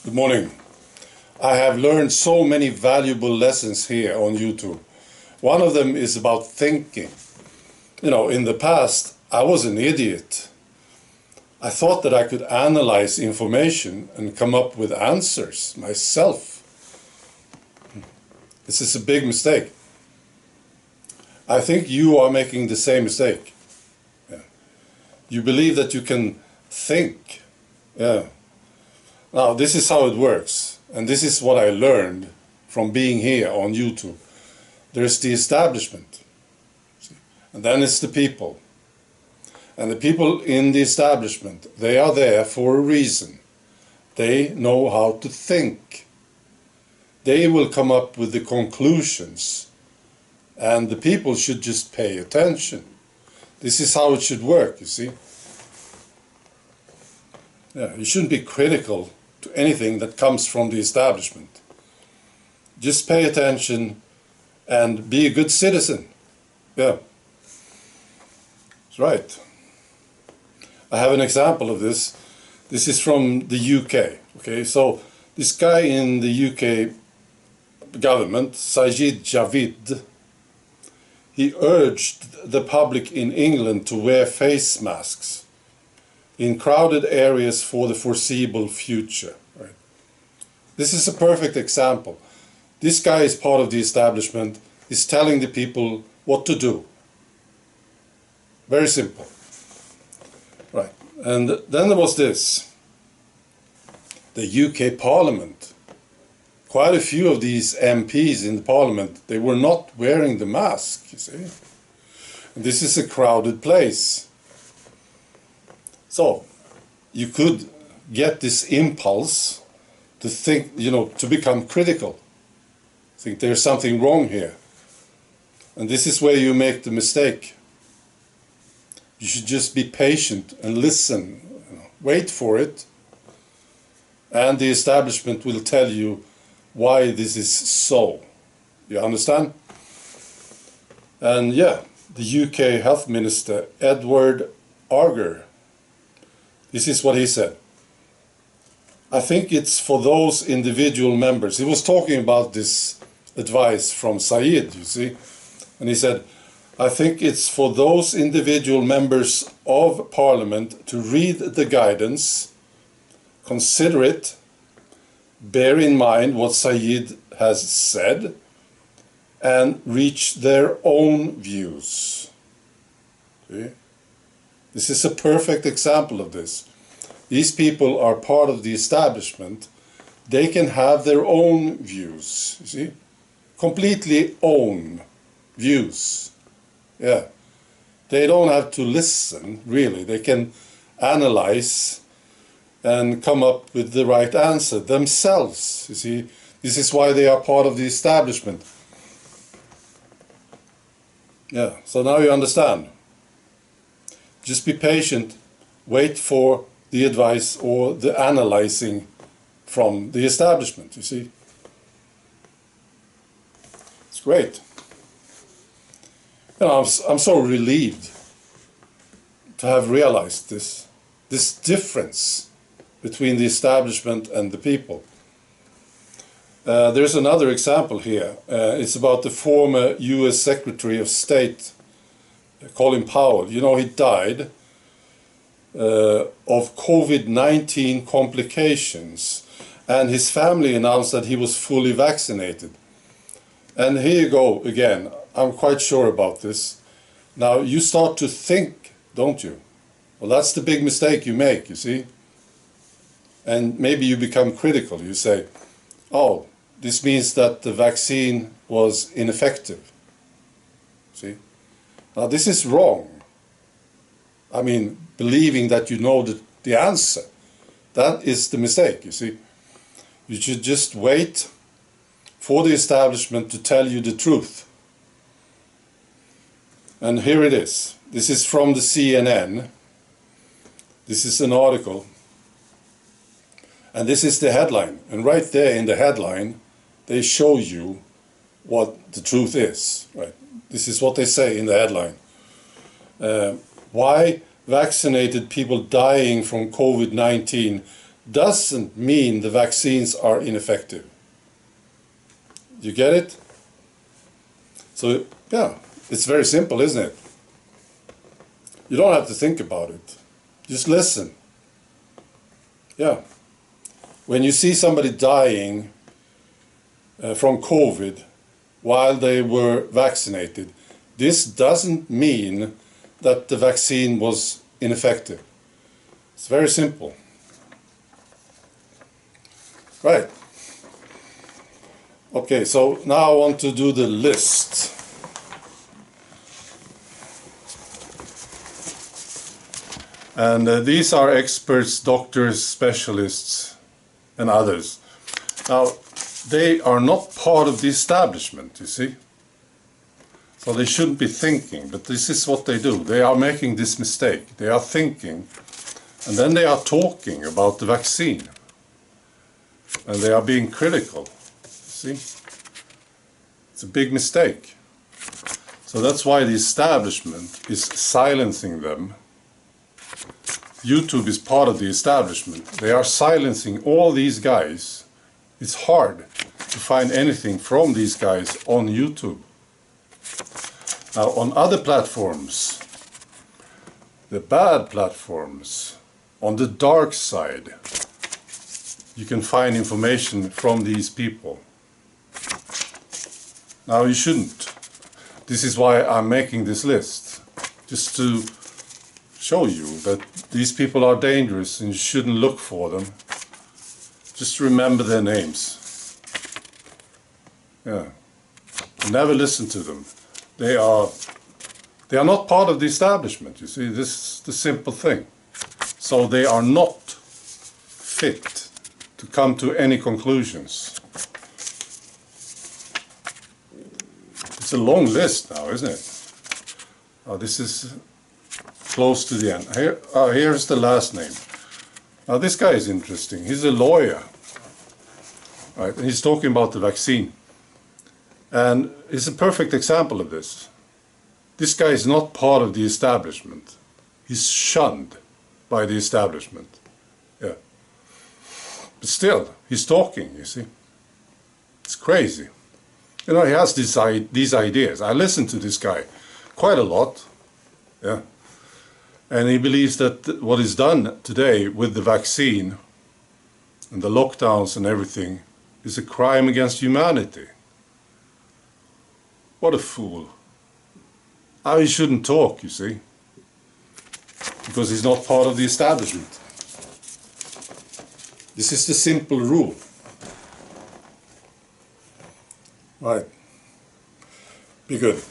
Good morning. I have learned so many valuable lessons here on YouTube. One of them is about thinking. In the past, I was an idiot. I thought that I could analyze information and come up with answers myself. This is a big mistake. I think you are making the same mistake. You believe that you can think. Now, this is how it works. And this is what I learned from being here on YouTube. There's the establishment. And then it's the people. And the people in the establishment, they are there for a reason. They know how to think. They will come up with the conclusions. And the people should just pay attention. This is how it should work, you see. You shouldn't be critical to anything that comes from the establishment. Just pay attention and be a good citizen. That's right. I have an example of this. This is from the UK. Okay, so this guy in the UK government, Sajid Javid, he urged the public in England to wear face masks in crowded areas for the foreseeable future. Right? This is a perfect example. This guy is part of the establishment, is telling the people what to do. Very simple. Right. And then there was this. The UK Parliament. Quite a few of these MPs in the Parliament, they were not wearing the mask, you see. And this is a crowded place. So, you could get this impulse to think, to become critical. Think there's something wrong here. And this is where you make the mistake. You should just be patient and listen. Wait for it. And the establishment will tell you why this is so. You understand? And the UK Health Minister, Edward Arger, this is what he said. I think it's for those individual members. He was talking about this advice from Said, you see. And he said, I think it's for those individual members of Parliament to read the guidance, consider it, bear in mind what Said has said, and reach their own views. See? This is a perfect example of this. These people are part of the establishment. They can have their own views, you see? Completely own views. They don't have to listen, really. They can analyze and come up with the right answer themselves, you see? This is why they are part of the establishment. So now you understand. Just be patient, wait for the advice or the analyzing from the establishment, you see. It's great. I'm so relieved to have realized this difference between the establishment and the people. There's another example here. It's about the former US Secretary of State, Colin Powell. He died of COVID-19 complications, and his family announced that he was fully vaccinated. And here you go again. I'm quite sure about this. Now, you start to think, don't you? Well, that's the big mistake you make, you see? And maybe you become critical. You say, oh, this means that the vaccine was ineffective. See? Now, this is wrong. I mean, believing that you know the answer. That is the mistake, you see? You should just wait for the establishment to tell you the truth. And here it is. This is from the CNN. This is an article. And this is the headline. And right there in the headline, they show you what the truth is. Right? This is what they say in the headline. Why vaccinated people dying from COVID-19 doesn't mean the vaccines are ineffective. You get it? So, yeah, it's very simple, isn't it? You don't have to think about it. Just listen. Yeah. When you see somebody dying from COVID while they were vaccinated, this doesn't mean that the vaccine was ineffective. It's very simple. Right. Okay, so now I want to do the list. And these are experts, doctors, specialists, and others. Now, they are not part of the establishment, you see. So they shouldn't be thinking, but this is what they do. They are making this mistake. They are thinking, and then they are talking about the vaccine. And they are being critical, you see. It's a big mistake. So that's why the establishment is silencing them. YouTube is part of the establishment. They are silencing all these guys. It's hard to find anything from these guys on YouTube. Now, on other platforms, the bad platforms, on the dark side, you can find information from these people. Now, you shouldn't. This is why I'm making this list, just to show you that these people are dangerous and you shouldn't look for them. Just remember their names. Yeah. Never listen to them. They are not part of the establishment, you see. This is the simple thing. So they are not fit to come to any conclusions. It's a long list now, isn't it? Oh, this is close to the end. Here's the last name. Now this guy is interesting. He's a lawyer, right? And he's talking about the vaccine. And it's a perfect example of this. This guy is not part of the establishment. He's shunned by the establishment. Yeah. But still, he's talking, you see. It's crazy. You know, he has these ideas. I listen to this guy quite a lot. Yeah. And he believes that what is done today with the vaccine and the lockdowns and everything is a crime against humanity. What a fool. Now he shouldn't talk, you see, because he's not part of the establishment. This is the simple rule. Right. Be good.